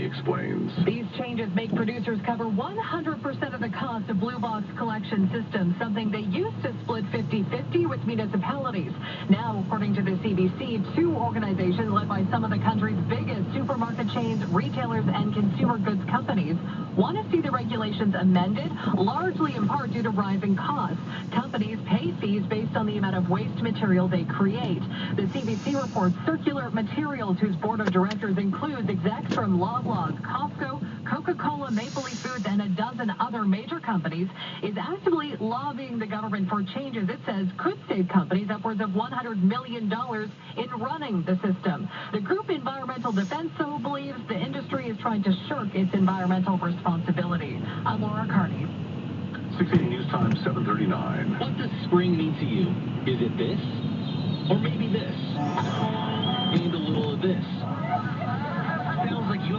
explains. These changes make producers cover 100% of the cost of blue box collection systems, something they used to split 50-50 with municipalities. Now, according to the CBC, two organizations led by some of the country's biggest supermarket chains, retailers, and consumer goods companies want to see the regulations amended, largely in part due to rising costs. Companies pay fees based on the amount of waste material they create. The CBC reports Circular Materials, whose board of directors includes execs from Loblaws, Costco, Coca-Cola, Maple Leaf Foods, and a dozen other major companies, is actively lobbying the government for changes it says could save companies upwards of $100 million in running the system. The group Environmental Defense, so believes the industry is trying to shirk its environmental responsibility. I'm Laura Carney. 680 News Time, 7:39. What does spring mean to you? Is it this? Or maybe this? And a little of this? Sounds like you